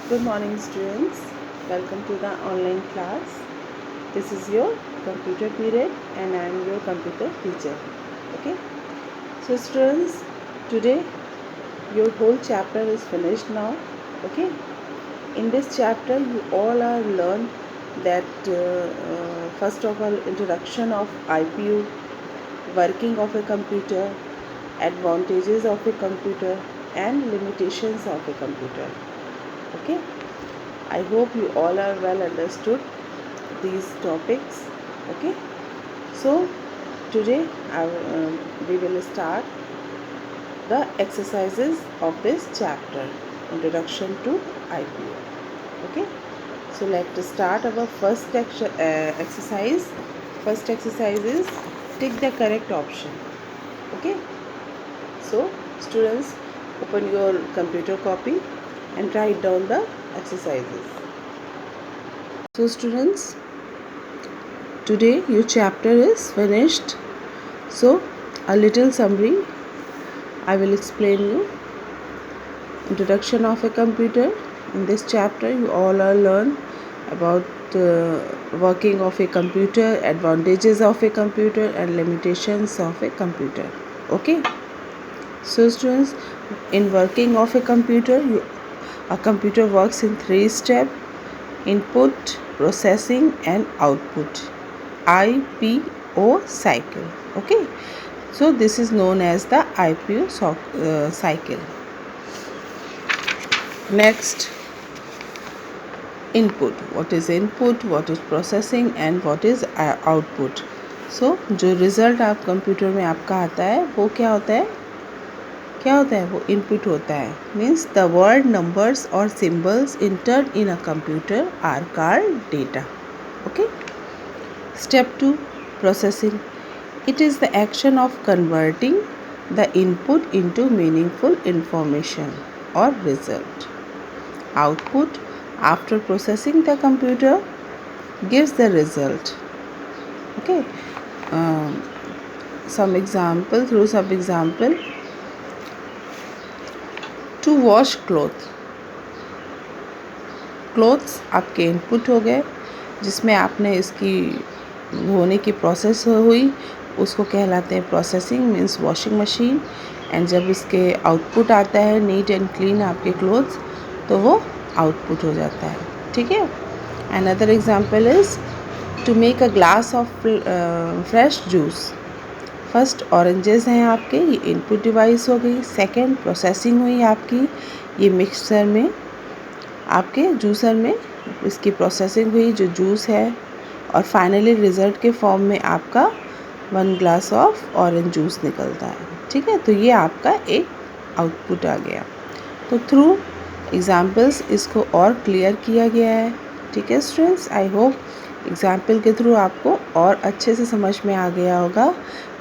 Good morning, students. Welcome to the online class. This is your computer period and I am your computer teacher. Okay. So, students, today your whole chapter is finished now. Okay. In this chapter, you all are learn that first of all, introduction of IPU, working of a computer, advantages of a computer, and limitations of a computer. Okay. I hope you all are well understood these topics. Okay. So today we will start the exercises of this chapter, Introduction to IPO. Okay. So let's start our first exercise. First exercise is tick the correct option. Okay. So students, open your computer copy and write down the exercises. So students, today your chapter is finished. So a little summary I will explain you. Introduction of a computer. In this chapter you all are learn about working of a computer, advantages of a computer and limitations of a computer. Okay. So students, in working of a computer, a computer works in 3 steps: input, processing and output. IPO cycle. Okay. So this is known as the IPO cycle. Next, input. What is input, what is processing and what is output. So जो result आप computer में आपका आता है वो क्या होता है वो इनपुट होता है. मीन्स द वर्ड नंबर्स और symbols entered in a computer are called data. Okay. Step 2, processing. It is the action of converting the input into meaningful information or result. Output, after processing the computer gives the result. Okay. Some example. To wash clothes आपके input हो गए, जिसमें आपने इसकी धोने की process हुई, उसको कहलाते हैं processing. Means washing machine. And जब इसके आउटपुट आता है नीट एंड क्लीन आपके क्लोथ्स, तो वो आउटपुट हो जाता है. ठीक है. Another example is to make a glass of fresh juice. First oranges हैं आपके, ये इनपुट डिवाइस हो गई. सेकंड प्रोसेसिंग हुई आपकी, ये मिक्सर में आपके जूसर में इसकी प्रोसेसिंग हुई जो जूस है, और फाइनली रिज़ल्ट के फॉर्म में आपका 1 ग्लास ऑफ ऑरेंज जूस निकलता है. ठीक है. तो ये आपका एक आउटपुट आ गया. तो थ्रू एग्जाम्पल्स इसको और क्लियर किया गया है. ठीक है स्टूडेंट्स, आई होप एग्जाम्पल के थ्रू आपको और अच्छे से समझ में आ गया होगा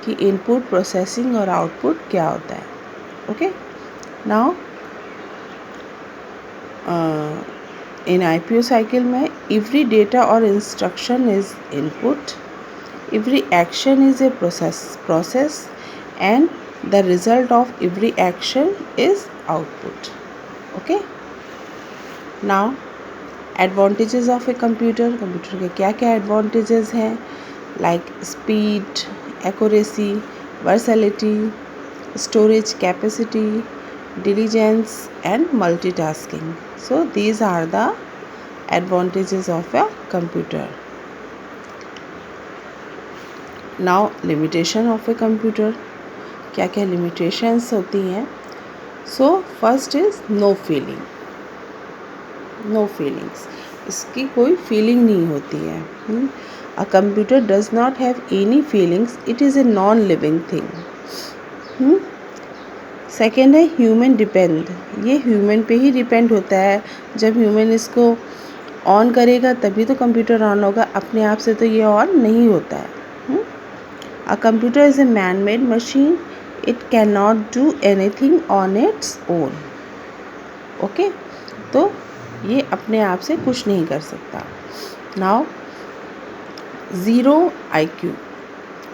कि इनपुट, प्रोसेसिंग और आउटपुट क्या होता है. Okay. Now in IPO cycle में एवरी डेटा और instruction is input, every action is a process and the result of every action is output. Okay. Now advantages of a computer. Computer के क्या क्या advantages हैं? Like speed, accuracy, versatility, storage capacity, diligence and multitasking. So these are the advantages of a computer. Now limitation of a computer. क्या क्या limitations होती हैं? So first is no feeling. No feelings. इसकी कोई feeling नहीं होती है. A computer does not have any feelings. It is a non-living thing. Second है ह्यूमन डिपेंड. ये ह्यूमन पे ही डिपेंड होता है. जब ह्यूमन इसको ऑन करेगा तभी तो कंप्यूटर ऑन होगा, अपने आप से तो ये ऑन नहीं होता है. A computer is a man made machine. It can not do anything on its own. Okay. तो ये अपने आप से कुछ नहीं कर सकता. Now zero IQ.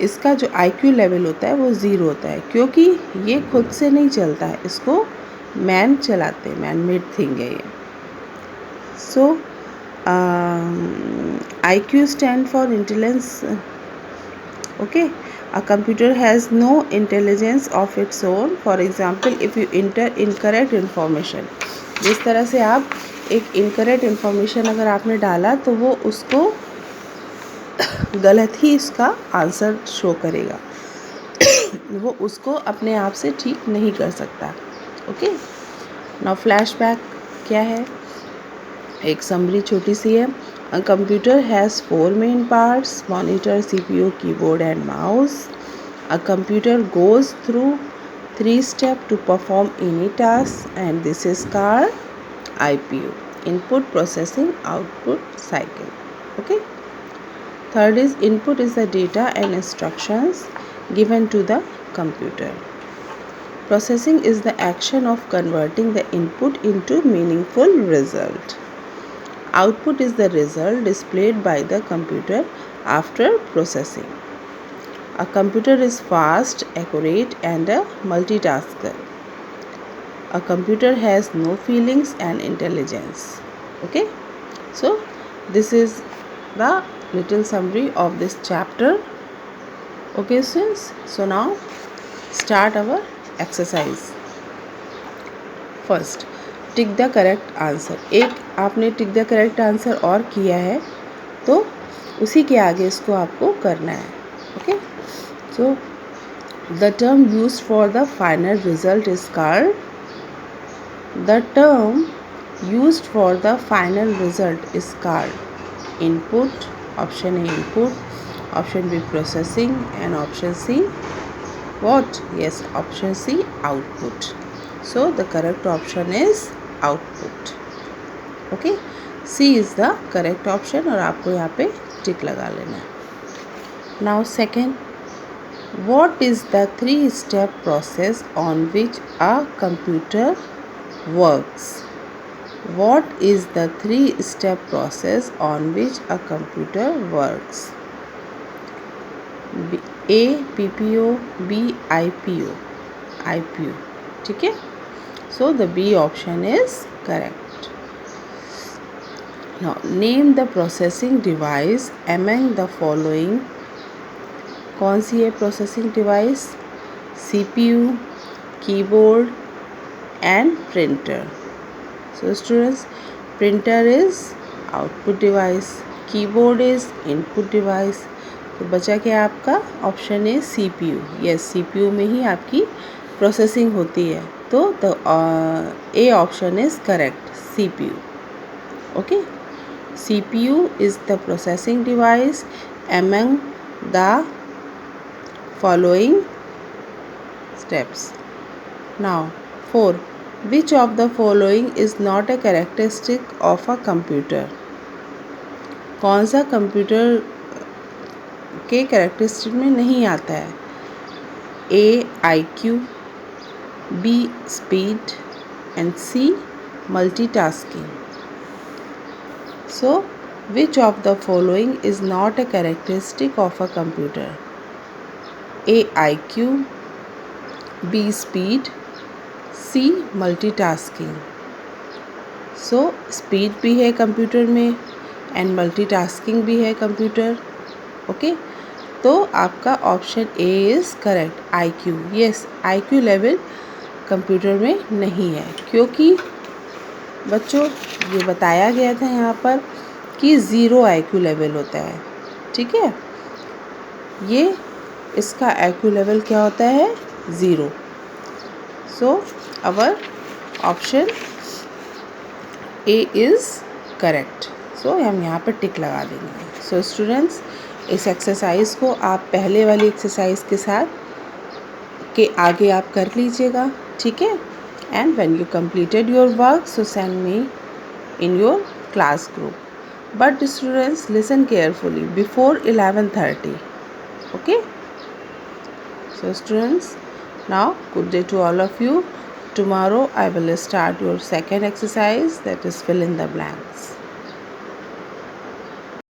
इसका जो IQ लेवल होता है वो 0 होता है, क्योंकि ये खुद से नहीं चलता है, इसको मैन चलाते हैं. मैन मेड थिंग है ये. So IQ stand for intelligence. Okay, a computer has no intelligence of its own. For example, if you enter incorrect information, जिस तरह से आप एक इनकरेक्ट इन्फॉर्मेशन अगर आपने डाला तो वो उसको गलत ही इसका आंसर शो करेगा, वो उसको अपने आप से ठीक नहीं कर सकता. ओके, नाउ फ्लैशबैक क्या है, एक समरी छोटी सी है. A computer has 4 main parts: monitor, CPU, keyboard and mouse. A computer goes through 3 steps to perform any task and this is called IPU, input processing output cycle. Okay, third is input is the data and instructions given to the computer. Processing is the action of converting the input into meaningful result. Output is the result displayed by the computer after processing. A computer is fast, accurate and a multitasker. A computer has no feelings and intelligence. Okay, so this is the little summary of this chapter. Okay students, so now start our exercise. First, tick the correct answer. एक आपने tick the correct answer और किया है तो उसी के आगे इसको आपको करना है. Okay, so the term used for the final result is called, the term used for the final result is called input. Option A input, option B processing and option C what? Yes, option C output. So the correct option is output. Okay, C is the correct option और आपको यहाँ पे टिक लगा लेना है. Now second, what is the 3-step process on which a computer works? What is the 3-step process on which a computer works? A PPO, B IPO, IPO. ठीक है, so the B option is correct. Now name the processing device among the following. कौन सी है processing device? CPU, keyboard and printer. So students, printer is output device, keyboard is input device. तो बचा क्या आपका? Option A CPU. Yes, CPU में ही आपकी processing होती है, तो the A option is correct, CPU. Okay, CPU is the processing device among the following steps. Now 4, which of the following is not a characteristic of a computer? कौन सा computer के characteristic में नहीं आता है? A IQ, B speed and C multitasking. So which of the following is not a characteristic of a computer? A IQ, B speed, C multitasking. So speed भी है computer में एंड मल्टीटास्किंग भी है computer. Okay, तो आपका option A is correct, IQ. Yes, IQ level computer में नहीं है, क्योंकि बच्चों ये बताया गया था यहाँ पर कि 0 IQ लेवल होता है. ठीक है, ये इसका IQ लेवल क्या होता है? 0. So our option A is correct. So हम यहाँ पर टिक लगा देंगे. सो स्टूडेंट्स, इस एक्सरसाइज को आप पहले वाली एक्सरसाइज के साथ के आगे आप कर लीजिएगा. ठीक है, and when you completed your work so send me in your class group. But students listen carefully before 11:30. Okay, so students, now good day to all of you. Tomorrow I will start your second exercise, that is fill in the blanks.